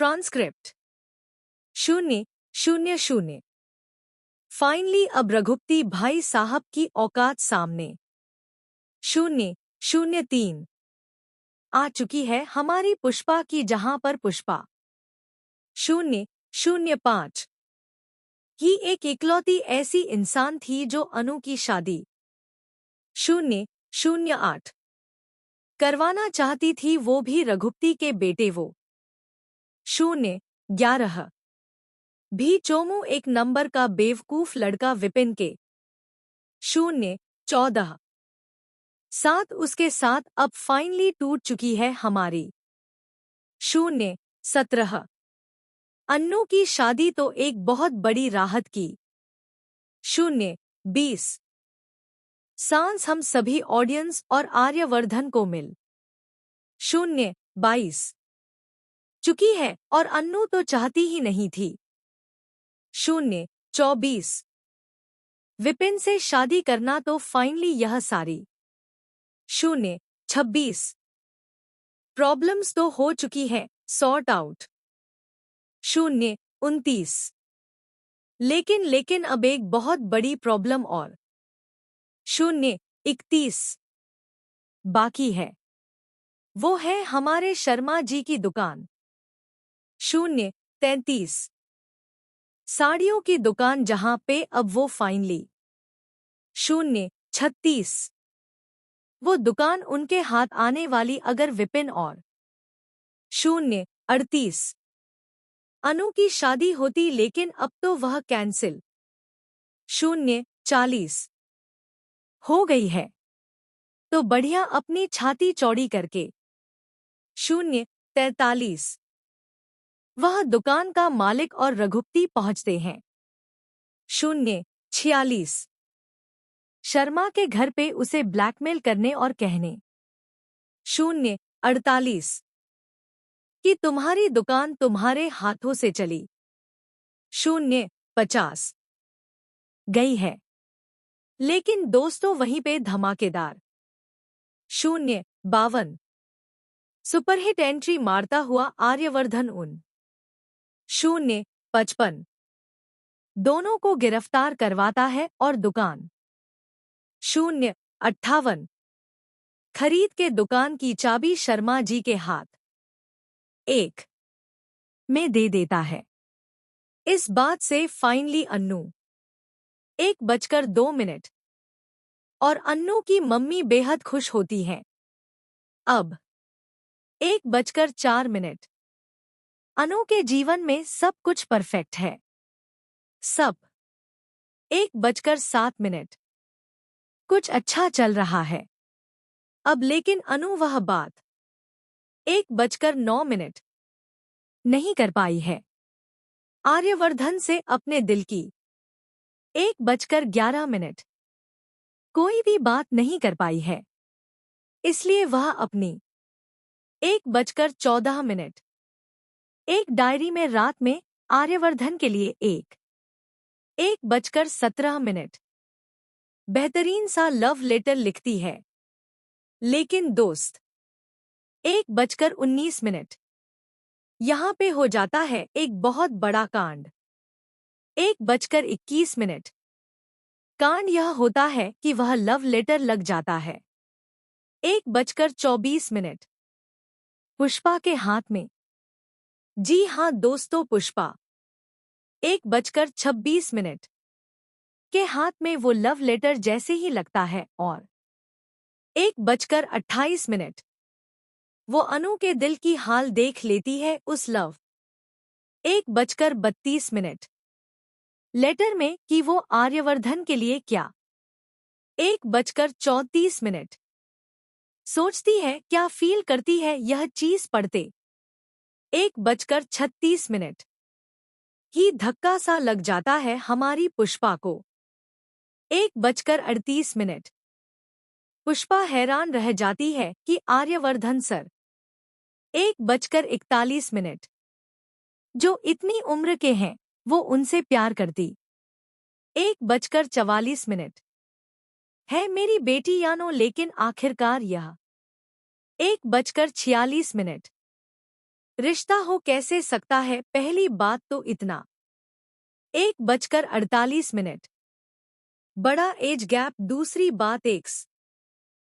Transcript 000। Finally अब रघुपति भाई साहब की औकात सामने 003 आ चुकी है हमारी पुष्पा की जहां पर पुष्पा 005 ही एक इकलौती ऐसी इंसान थी जो अनु की शादी 008 करवाना चाहती थी, वो भी रघुपति के बेटे वो 011 भी चोमू एक नंबर का बेवकूफ लड़का विपिन के 014 साथ उसके साथ अब फाइनली टूट चुकी है हमारी 017 अन्नू की शादी तो एक बहुत बड़ी राहत की 020 सांस हम सभी ऑडियंस और आर्यवर्धन को मिल 022 चुकी है और अन्नू तो चाहती ही नहीं थी 024 विपिन से शादी करना तो फाइनली यह सारी 026 प्रॉब्लम्स तो हो चुकी है सॉर्ट आउट 029 लेकिन अब एक बहुत बड़ी प्रॉब्लम और 031 बाकी है, वो है हमारे शर्मा जी की दुकान 033 साड़ियों की दुकान जहां पे अब वो फाइनली 036 वो दुकान उनके हाथ आने वाली अगर विपिन और 038 अनु की शादी होती, लेकिन अब तो वह कैंसिल 040 हो गई है, तो बढ़िया अपनी छाती चौड़ी करके 043 वह दुकान का मालिक और रघुपति पहुंचते हैं 046 शर्मा के घर पे उसे ब्लैकमेल करने और कहने 048 कि तुम्हारी दुकान तुम्हारे हाथों से चली 050 गई है, लेकिन दोस्तों वहीं पे धमाकेदार 052 सुपरहिट एंट्री मारता हुआ आर्यवर्धन उन 055 दोनों को गिरफ्तार करवाता है और दुकान 058 खरीद के दुकान की चाबी शर्मा जी के हाथ 1 में दे देता है। इस बात से फाइनली अन्नू 1:02 और अन्नू की मम्मी बेहद खुश होती हैं। अब 1:04 अनु के जीवन में सब कुछ परफेक्ट है। सब 1:07 कुछ अच्छा चल रहा है। अब लेकिन अनु वह बात 1:09 नहीं कर पाई है। आर्यवर्धन से अपने दिल की 1:11 कोई भी बात नहीं कर पाई है, इसलिए वह अपनी 1:14 एक डायरी में रात में आर्यवर्धन के लिए 1:17 बेहतरीन सा लव लेटर लिखती है। लेकिन दोस्त 1:19 यहाँ पे हो जाता है एक बहुत बड़ा कांड। 1:21 कांड यह होता है कि वह लव लेटर लग जाता है 1:24 पुष्पा के हाथ में। जी हाँ दोस्तों, पुष्पा 1:26 के हाथ में वो लव लेटर जैसे ही लगता है और 1:28 वो अनु के दिल की हाल देख लेती है उस लव 1:32 लेटर में कि वो आर्यवर्धन के लिए क्या 1:34 सोचती है, क्या फील करती है यह चीज पढ़ते 1:36 ही धक्का सा लग जाता है हमारी पुष्पा को 1:38 पुष्पा हैरान रह जाती है कि आर्यवर्धन सर 1:41 जो इतनी उम्र के हैं वो उनसे प्यार करती 1:44 है मेरी बेटी यानो, लेकिन आखिरकार यह 1:46 रिश्ता हो कैसे सकता है? पहली बात तो इतना 1:48 बड़ा एज गैप। दूसरी बात एक्स